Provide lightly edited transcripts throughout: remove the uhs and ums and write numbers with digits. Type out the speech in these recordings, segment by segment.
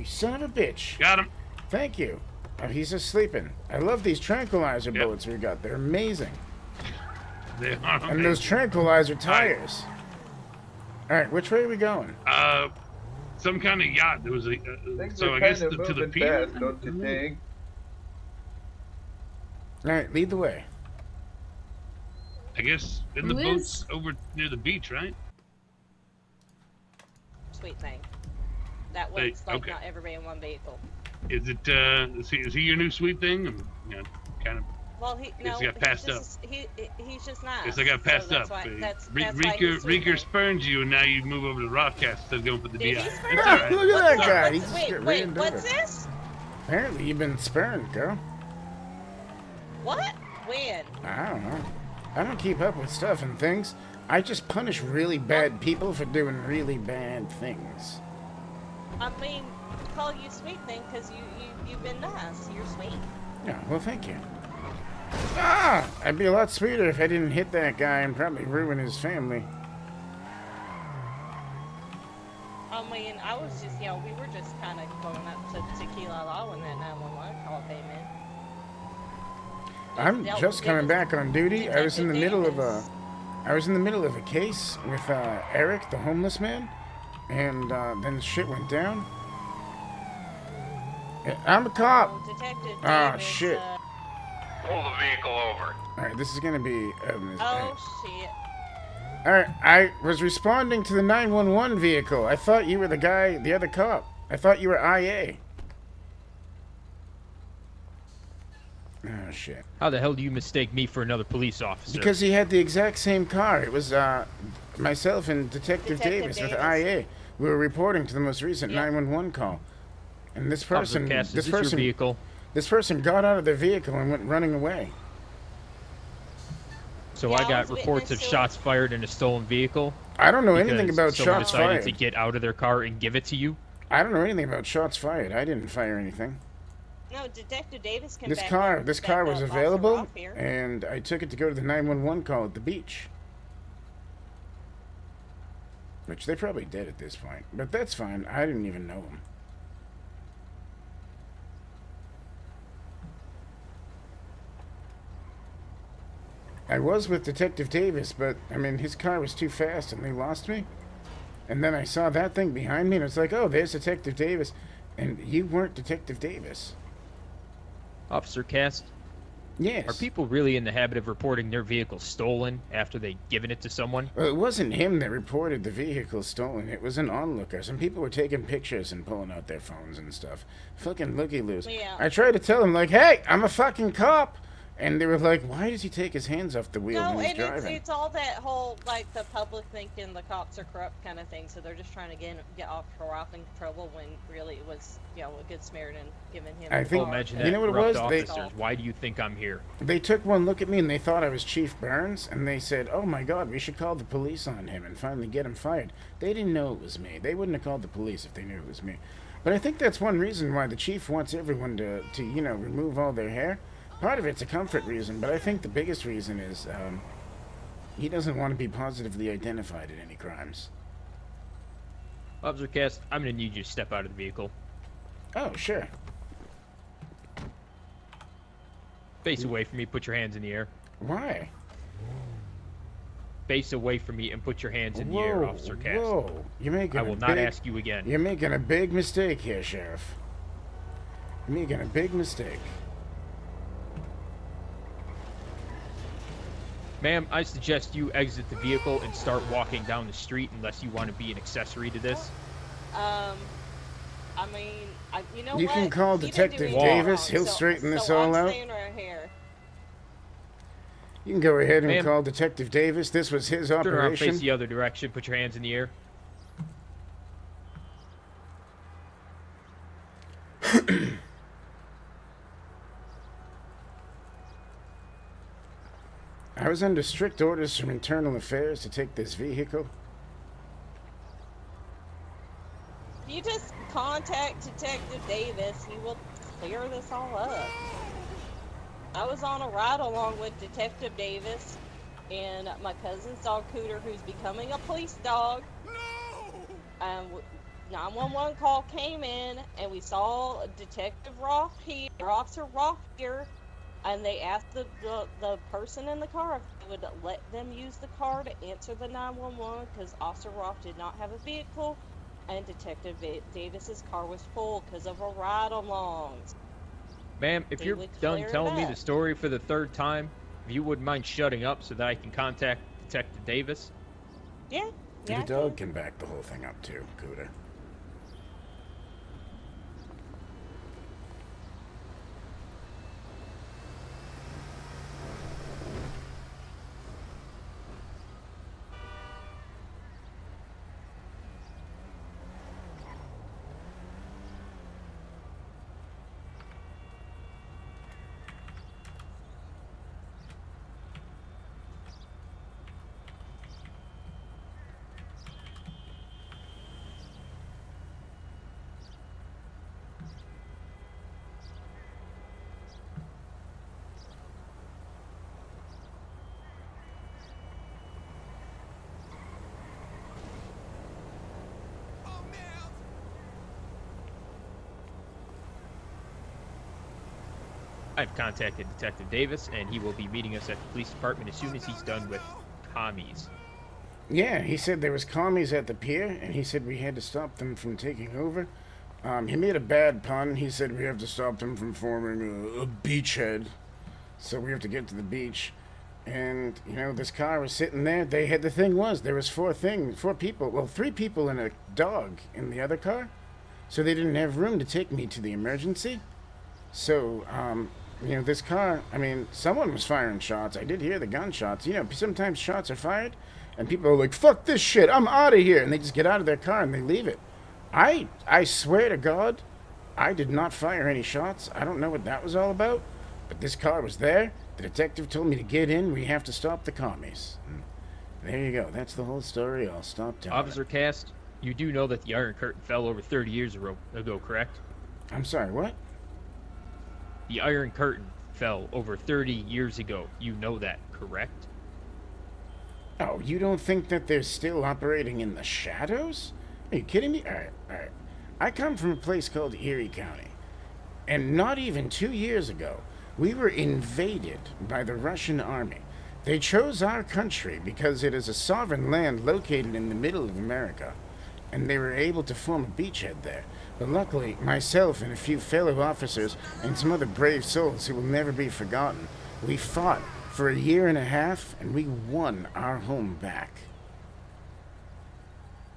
You son of a bitch. Got him. Thank you. Oh, he's just sleeping. I love these tranquilizer Yep. bullets we got. They're amazing. They are amazing. And those tranquilizer tires. All right, which way are we going? Some kind of yacht. There was a. Things So are I guess kind of to the moving pier. fast, don't you think? All right, lead the way. I guess in the boats over near the beach, right? Sweet thing. That way, it's like not everybody in one vehicle. Is it? Is he your new sweet thing? You know, kind of. Well, he's got passed up. He's just nice. Guess I got passed up. Reeker spurned you, and now you move over to Rockcast instead of going for the DI. Look at that guy. He just got Wait, ran what's over. this? Apparently, you've been spurned, girl. What? When? I don't know. I don't keep up with stuff and things. I just punish really bad people for doing really bad things. I mean, call you sweet thing because you've been nice. You're sweet. Yeah, well, thank you. Ah! I'd be a lot sweeter if I didn't hit that guy and probably ruin his family. I mean, I was just, we were just kind of going up to Tequila Law when that 911 call came in. I'm just coming back on duty. I was in the middle of a case with Eric, the homeless man, and then shit went down. I'm a cop. Oh shit. Pull the vehicle over. All right, this is gonna be. Oh shit. All right, I was responding to the 911 vehicle. I thought you were the guy, the other cop. I thought you were IA. Oh, shit. How the hell do you mistake me for another police officer? Because he had the exact same car. It was myself and Detective Davis with IA. We were reporting to the most recent 911 call. And this person, your vehicle? This person got out of their vehicle and went running away. So I got reports of shots fired in a stolen vehicle? I don't know anything about shots fired. To get out of their car and give it to you? I don't know anything about shots fired. I didn't fire anything. No, Detective Davis can This car was available, and I took it to go to the 911 call at the beach. Which they probably did at this point, but that's fine. I didn't even know him. I was with Detective Davis, but, I mean, his car was too fast and they lost me. And then I saw that thing behind me and it's like, oh, there's Detective Davis. And you weren't Detective Davis. Officer Cast? Yes. Are people really in the habit of reporting their vehicle stolen after they've given it to someone? Well, it wasn't him that reported the vehicle stolen. It was an onlooker. Some people were taking pictures and pulling out their phones and stuff. Fucking looky-loos. Yeah. I tried to tell them, like, hey, I'm a fucking cop. And they were like, why does he take his hands off the wheel when he's driving? It's all that whole, like, the public thinking the cops are corrupt kind of thing, so they're just trying to get off corrupting trouble when really it was, a good Samaritan giving him I think, imagine you know what it was? Officers, why do you think I'm here? They took one look at me and they thought I was Chief Burns, and they said, oh my god, we should call the police on him and finally get him fired. They didn't know it was me. They wouldn't have called the police if they knew it was me. But I think that's one reason why the chief wants everyone to remove all their hair. Part of it's a comfort reason, but I think the biggest reason is he doesn't want to be positively identified in any crimes. Officer Cast, I'm going to need you to step out of the vehicle. Oh, sure. Face away from me, put your hands in the air. Why? Face away from me and put your hands in the air, Officer Cast. Whoa, I will not ask you again. You're making a big mistake here, Sheriff. You're making a big mistake. Ma'am, I suggest you exit the vehicle and start walking down the street unless you want to be an accessory to this. I mean, you know what? You can call Detective Davis. He'll straighten this all out. Right here. You can go ahead and call Detective Davis. This was his operation. Turn around, face the other direction. Put your hands in the air. I was under strict orders from Internal Affairs to take this vehicle. You just contact Detective Davis. He will clear this all up. I was on a ride along with Detective Davis and my cousin's dog Cooter, who's becoming a police dog. 911 call came in, and we saw Detective Roth here, Officer Roth here, and they asked the person in the car if they would let them use the car to answer the 911 because Officer Roth did not have a vehicle, and Detective Davis's car was full because of a ride-along. Ma'am, if you're done telling me the story for the third time, if you wouldn't mind shutting up so that I can contact Detective Davis. Yeah. The dog can back the whole thing up too, Cooter. I've contacted Detective Davis, and he will be meeting us at the police department as soon as he's done with commies. Yeah, he said there was commies at the pier, and he said we had to stop them from taking over. He made a bad pun. He said we have to stop them from forming a beachhead. So we have to get to the beach. And, you know, this car was sitting there. The thing was, there was four people. Well, 3 people and a dog in the other car. So they didn't have room to take me to the emergency. So, you know, this car, I mean, someone was firing shots. I did hear the gunshots. You know, sometimes shots are fired, and people are like, fuck this shit, I'm out of here. And they just get out of their car and they leave it. I swear to God, I did not fire any shots. I don't know what that was all about, but this car was there. The detective told me to get in. We have to stop the commies. And there you go. That's the whole story. I'll stop telling Officer Cast, you do know that the Iron Curtain fell over 30 years ago, correct? I'm sorry, what? The Iron Curtain fell over 30 years ago. You know that, correct? Oh, you don't think that they're still operating in the shadows? Are you kidding me? Alright. I come from a place called Erie County. And not even 2 years ago, we were invaded by the Russian army. They chose our country because it is a sovereign land located in the middle of America. And they were able to form a beachhead there. But luckily, myself and a few fellow officers and some other brave souls who will never be forgotten, we fought for 1.5 years and we won our home back.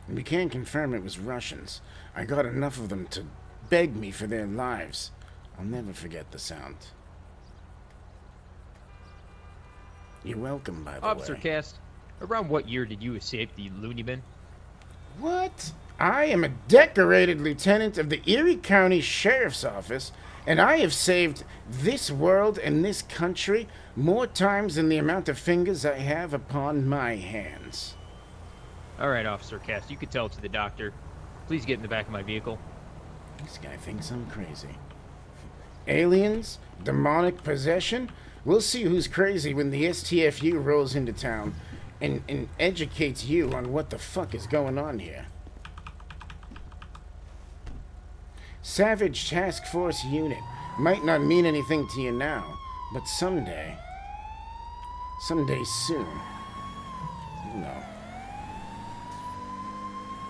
And we can't confirm it was Russians. I got enough of them to beg me for their lives. I'll never forget the sound. You're welcome, by the way. Officer Cast, around what year did you escape the loony bin? What? I am a decorated lieutenant of the Erie County Sheriff's Office, and I have saved this world and this country more times than the amount of fingers I have upon my hands. All right, Officer Cast, you can tell it to the doctor. Please get in the back of my vehicle. This guy thinks I'm crazy. Aliens? Demonic possession? We'll see who's crazy when the STFU rolls into town and educates you on what the fuck is going on here. Savage Task Force Unit. Might not mean anything to you now, but someday soon, you know.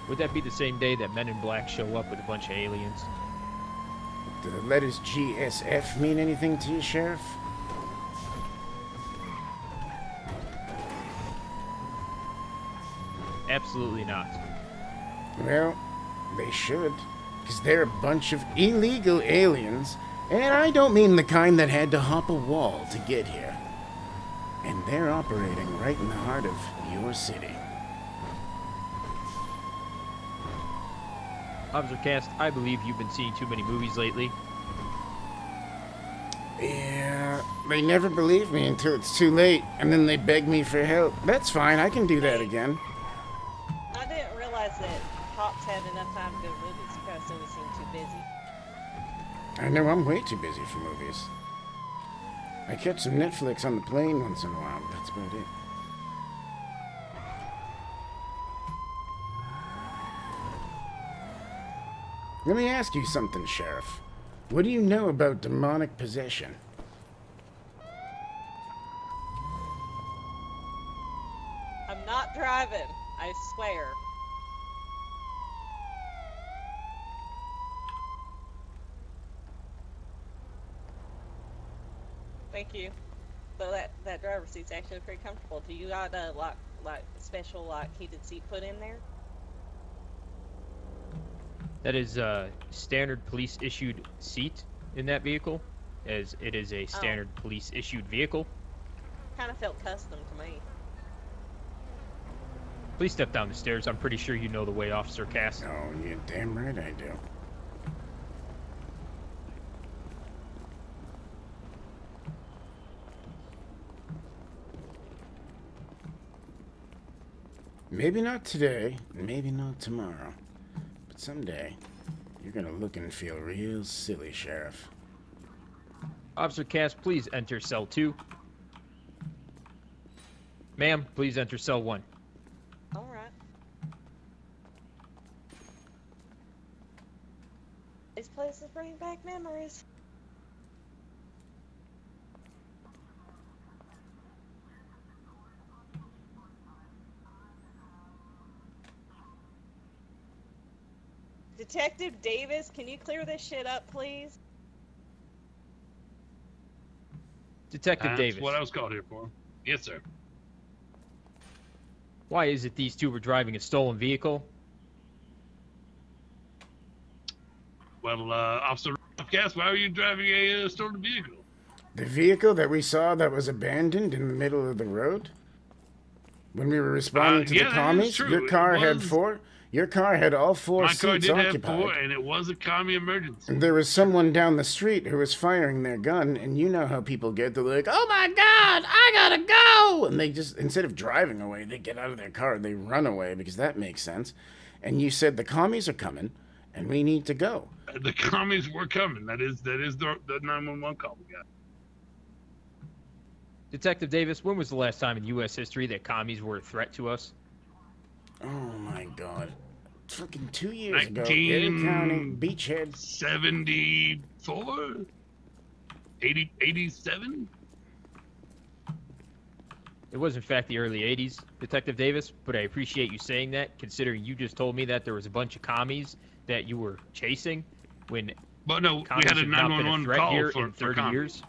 Would that be the same day that Men in Black show up with a bunch of aliens? Do the letters GSF mean anything to you, Sheriff? Absolutely not. Well, they should, because they're a bunch of illegal aliens, and I don't mean the kind that had to hop a wall to get here. And they're operating right in the heart of your city. Officer Cast, I believe you've been seeing too many movies lately. Yeah, they never believe me until it's too late, and then they beg me for help. That's fine, I can do that again. I didn't realize that cops had enough time to go to movies. You guys always seem too busy. I know, I'm way too busy for movies. I catch some Netflix on the plane once in a while, but that's about it. Let me ask you something, Sheriff. What do you know about demonic possession? I'm not driving, I swear. Thank you. So that driver's seat's actually pretty comfortable. Do you got a like special heated seat put in there? That is a standard police issued seat in that vehicle, as it is a standard police issued vehicle. Kind of felt custom to me. Please step down the stairs. I'm pretty sure you know the way, Officer Cass. Oh, you're damn right I do. Maybe not today, maybe not tomorrow, but someday you're gonna look and feel real silly, Sheriff. Officer Cass, please enter cell 2. Ma'am, please enter cell 1. All right. These places bring back memories. Detective Davis, can you clear this shit up, please? Detective Davis. That's what I was called here for. Yes, sir. Why is it these two were driving a stolen vehicle? Well, Officer Cass, why are you driving a stolen vehicle? The vehicle that we saw that was abandoned in the middle of the road? When we were responding to the commies? Your car had four? Your car had all four seats occupied. My car did have 4, and it was a commie emergency. And there was someone down the street who was firing their gun, and you know how people get. They're like, oh my God, I gotta go! And they just, instead of driving away, they get out of their car, they run away, because that makes sense. And you said, the commies are coming, and we need to go. The commies were coming. That is the 911 call we got. Detective Davis, when was the last time in U.S. history that commies were a threat to us? Oh my God. Fucking 2 years ago, Erie County, Beachhead. 74? 87? It was in fact the early 80s, Detective Davis, but I appreciate you saying that, considering you just told me that there was a bunch of commies that you were chasing when but no, we had a 911 call here for in 30 years.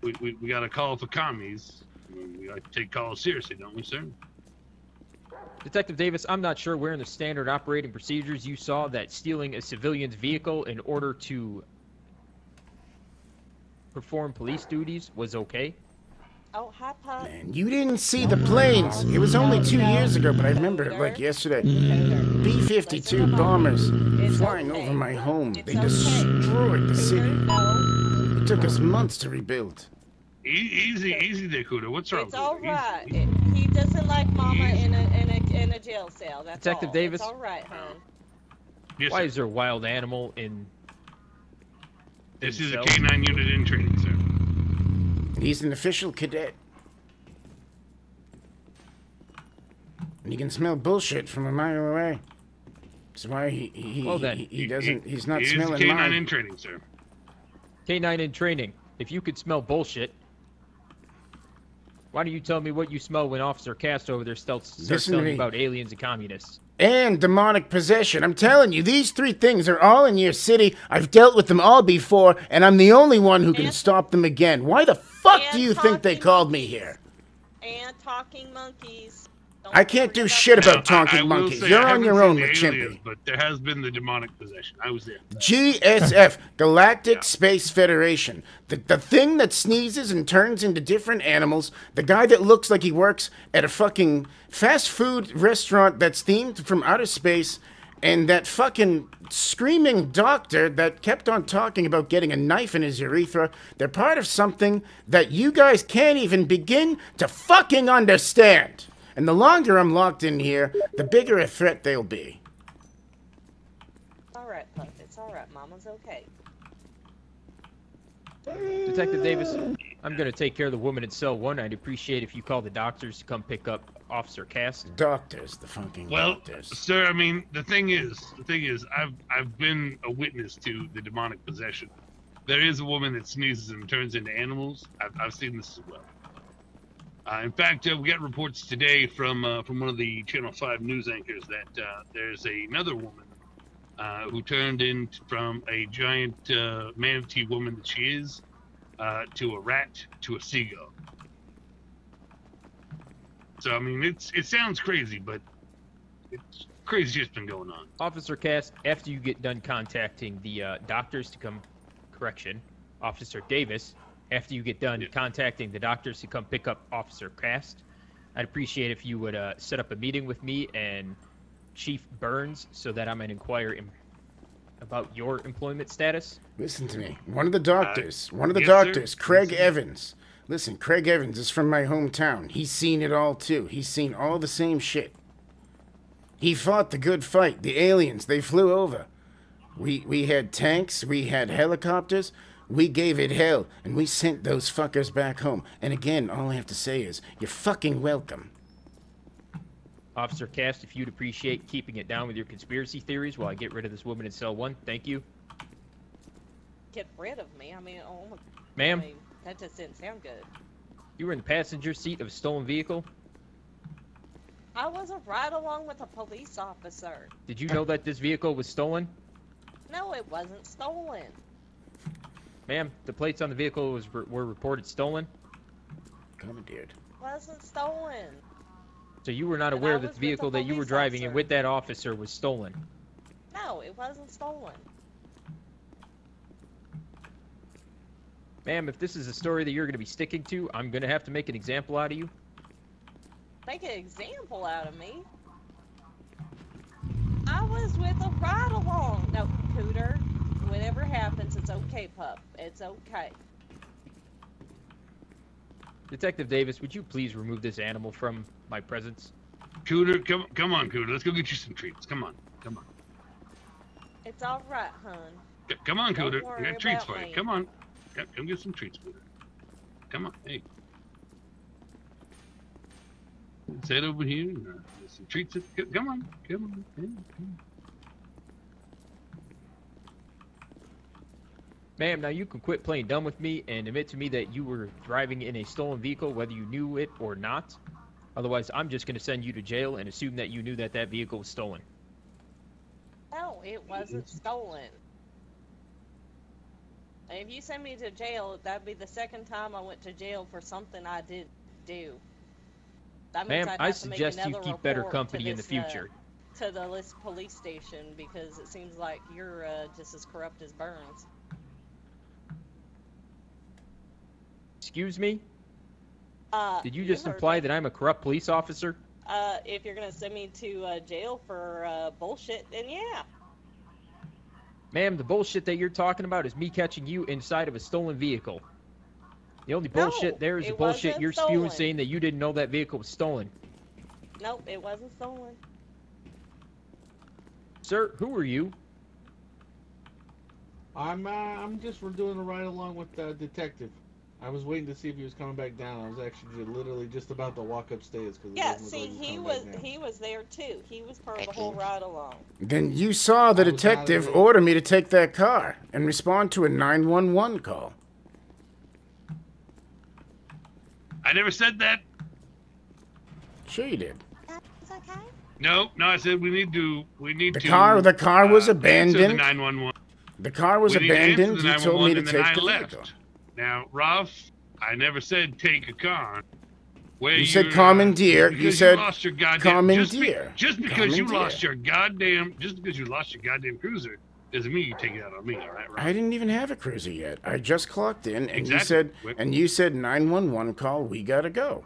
We got a call for commies. We like to take calls seriously, don't we, sir? Detective Davis, I'm not sure where in the standard operating procedures you saw that stealing a civilian's vehicle in order to perform police duties was okay. Oh, hi, Pop. Man, you didn't see the planes. It was only 2 years ago, but I remember it like yesterday. B-52 bombers flying over my home. They destroyed the city. It took us months to rebuild. Easy there, Kuda. What's wrong? It's all right. He doesn't like Mama in a jail cell. That's Detective all. Davis. It's all right, hon. Yes, why sir. is there a wild animal in? This is a K9 unit in training, sir. He's an official cadet. And he can smell bullshit from a mile away. That's why he doesn't. He's not smelling K9 mine. in training, sir. K9 in training. If you could smell bullshit, why don't you tell me what you smell when Officer Cast over there starts telling you about aliens and communists? And demonic possession. I'm telling you, these 3 things are all in your city. I've dealt with them all before, and I'm the only one who can stop them again. Why the fuck do you think they called me here? And talking monkeys. I can't do shit about talking monkeys. You're on your own with Chimpy. But there has been the demonic possession. I was there. GSF, Galactic Space Federation. The thing that sneezes and turns into different animals. The guy that looks like he works at a fucking fast food restaurant that's themed from outer space. And that fucking screaming doctor that kept on talking about getting a knife in his urethra. They're part of something that you guys can't even begin to fucking understand. And the longer I'm locked in here, the bigger a threat they'll be. All right, Puff. It's all right. Mama's okay. Detective Davis, I'm going to take care of the woman in cell 1. I'd appreciate if you call the doctors to come pick up Officer Cast. Doctors, the fucking doctors. Sir, I mean, the thing is, I've been a witness to the demonic possession. There is a woman that sneezes and turns into animals. I've seen this as well. In fact, we got reports today from one of the Channel 5 news anchors that there's another woman who turned in from a giant manatee woman that she is to a rat to a seagull. So I mean, it sounds crazy, but it's crazy shit's been going on. Officer Cast, after you get done contacting the doctors to come, Officer Davis, after you get done contacting the doctors to come pick up Officer Cast, I'd appreciate if you would set up a meeting with me and Chief Burns so that I might inquire about your employment status. Listen to me. One of the doctors, Sir. Craig Evans. Listen, Craig Evans is from my hometown. He's seen it all, too. He's seen all the same shit. He fought the good fight. The aliens, they flew over. We had tanks, we had helicopters, we gave it hell, and we sent those fuckers back home. And again, all I have to say is, you're fucking welcome. Officer Cast, if you'd appreciate keeping it down with your conspiracy theories while I get rid of this woman in cell 1, thank you. Get rid of me? I mean, oh my... Ma'am? I mean, that just didn't sound good. You were in the passenger seat of a stolen vehicle? I wasn't right along with a police officer. Did you know that this vehicle was stolen? No, it wasn't stolen. Ma'am, the plates on the vehicle were reported stolen? Commandeered. Wasn't stolen. So you were not aware that the vehicle that you were driving and with that officer was stolen? No, it wasn't stolen. Ma'am, if this is a story that you're going to be sticking to, I'm going to have to make an example out of you. Make an example out of me? I was with a ride-along. No, Cooter, whatever happens, it's okay, pup. It's okay. Detective Davis, would you please remove this animal from my presence? Cooter, come on, Cooter. Let's go get you some treats. Come on. It's all right, hon. Come on, Don't Cooter. I worry got treats about for you. me. Come on. Come get some treats, Cooter. Come on. Hey. Sit over here. And, some treats. Come on. Come on. Ma'am, now you can quit playing dumb with me and admit to me that you were driving in a stolen vehicle, whether you knew it or not. Otherwise, I'm just going to send you to jail and assume that you knew that that vehicle was stolen. No, it wasn't stolen. If you send me to jail, that'd be the second time I went to jail for something I didn't do. That means Ma'am, I'd I have to make suggest you another keep better report company to in the this, future. To the list police station, because it seems like you're just as corrupt as Burns. Excuse me? Did you just heard imply me. that I'm a corrupt police officer? If you're gonna send me to jail for bullshit, then yeah. Ma'am, the bullshit that you're talking about is me catching you inside of a stolen vehicle. The only bullshit there is the it bullshit wasn't you're spewing stolen. saying that you didn't know that vehicle was stolen. Nope, it wasn't stolen. Sir, who are you? I'm just doing a ride along with the detective. I was waiting to see if he was coming back down. I was actually literally just about to walk upstairs because Yeah, see, he was there too. He was part of the whole ride along. Then you saw the detective order me to take that car and respond to a 911 call. I never said that. Sure you did. That's okay. No, I said we need to. The car was answer abandoned. The 911. The car was We need to answer abandoned. the You told me to 911 and take then the I vehicle. left. Now, Ralph, I never said take a car. Where You said commandeer. You because said lost your goddamn, commandeer. Just because you Commandeer. lost your goddamn, cruiser doesn't mean you take it out on me, all right, Ralph? I didn't even have a cruiser yet. I just clocked in, and Exactly. you said 911 call. We gotta go.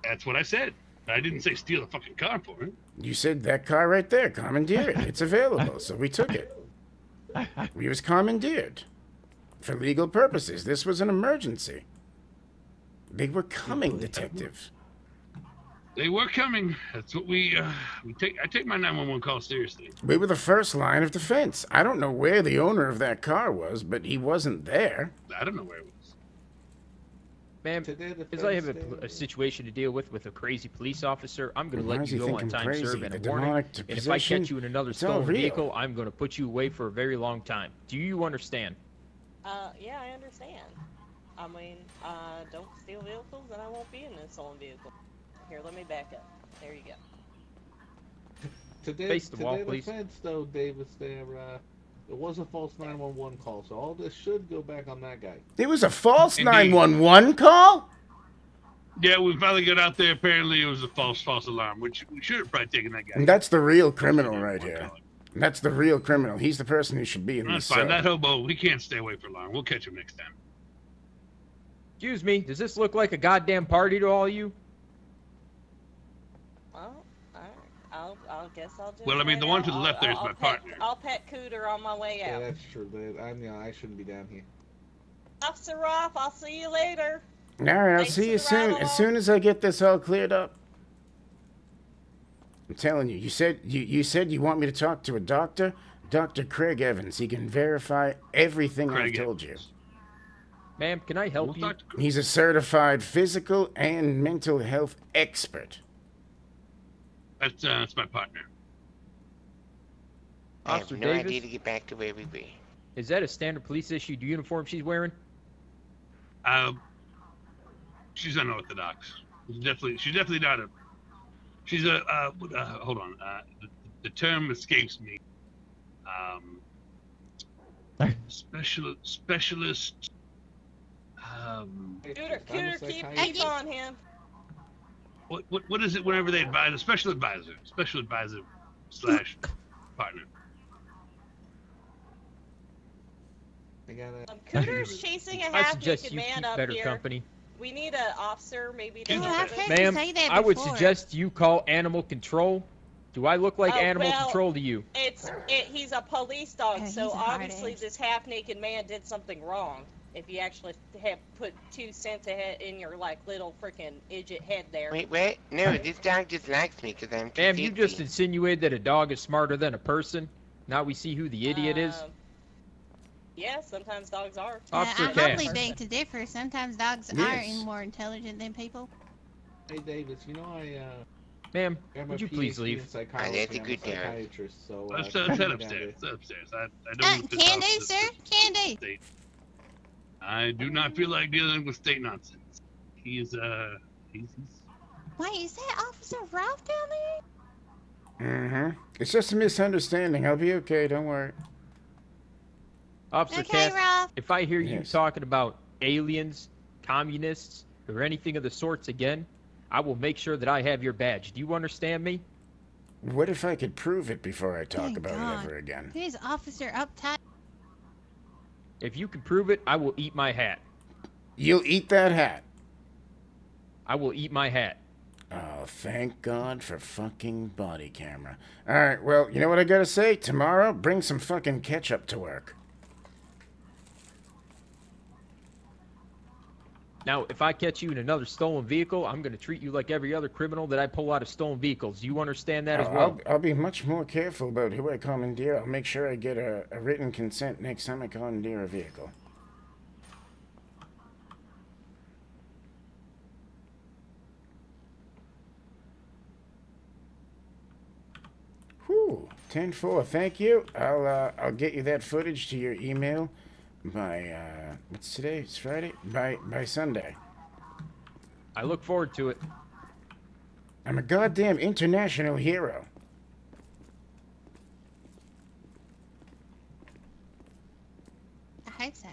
That's what I said. I didn't say steal the fucking car for it. You said that car right there, commandeer it. It's available, so we took it. We was commandeered for legal purposes. This was an emergency. They were coming, detective. They were coming. That's what we take. I take my 911 call seriously. We were the first line of defense. I don't know where the owner of that car was, but he wasn't there. I don't know where it was. Ma'am, because I have a situation to deal with a crazy police officer, I'm going to let you go on time serve and a warning. And if I catch you in another stolen vehicle, I'm going to put you away for a very long time. Do you understand? Yeah, I understand. I mean, don't steal vehicles and I won't be in a stolen vehicle. Here, let me back up. There you go. Face the wall, please. Defense, though, Davis, there, it was a false 911 call, so all this should go back on that guy. It was a false 911 call? Yeah, we finally got out there. Apparently, it was a false alarm, which we should have probably taken that guy. And that's the real criminal right here. That's the real criminal. He's the person who should be in this cell. That's fine. That hobo, we can't stay away for long. We'll catch him next time. Excuse me, does this look like a goddamn party to all you? Well, I guess I'll just. Well, I mean, the one to the left there is my partner. I'll pet Cooter on my way out. Yeah, that's true. I shouldn't be down here. Officer Roth, I'll see you later. All right, I'll see you soon. As soon as I get this all cleared up. I'm telling you, you said you want me to talk to a doctor? Dr. Craig Evans. He can verify everything I've told you. Ma'am, can I help you? He's a certified physical and mental health expert. That's my partner. I have Officer no Davis? idea to get back to where we were. Is that a standard police issued uniform she's wearing? She's unorthodox. She's definitely not a. She's a. Hold on. The term escapes me. Specialist. Cooter, keep on him. What is it whenever they advise? A special advisor / partner. Cooter's chasing a I suggest half-naked you man keep up better here. company. We need an officer, maybe. To Ma'am, I would suggest you call animal control. Do I look like animal control to you? He's a police dog, so obviously this half-naked man did something wrong. If you actually have put 2 cents ahead in your little freaking idiot head there. Wait, what? No, this dog just likes me because I'm too Ma'am, you fancy. just insinuated that a dog is smarter than a person. Now we see who the idiot is. Yeah, sometimes dogs are. I probably beg to differ. Sometimes dogs are more intelligent than people. Hey, Davis, you know Ma'am, would you please leave? That's a good dog. So, Let's head upstairs. I don't Candy, sir? Candy! I do not feel like dealing with state nonsense. He's Wait, is that Officer Ralph down there? Mm-hmm. It's just a misunderstanding. I'll be okay. Don't worry. Officer Okay, Cass, Ralph. if I hear you talking about aliens, communists, or anything of the sorts again, I will make sure that I have your badge. Do you understand me? What if I could prove it before I talk Thank about God. it ever again? Who's Officer Uptight? If you can prove it, I will eat my hat. You'll eat that hat. I will eat my hat. Oh, thank God for fucking body camera. Alright, well, you know what I gotta say? Tomorrow, bring some fucking ketchup to work. Now, if I catch you in another stolen vehicle, I'm going to treat you like every other criminal that I pull out of stolen vehicles. Do you understand that as well? I'll be much more careful about who I commandeer. I'll make sure I get a written consent next time I commandeer a vehicle. Whew, 10-4. Thank you. I'll get you that footage to your email by what's today? It's Friday. By Sunday. I look forward to it. I'm a goddamn international hero. I hope so.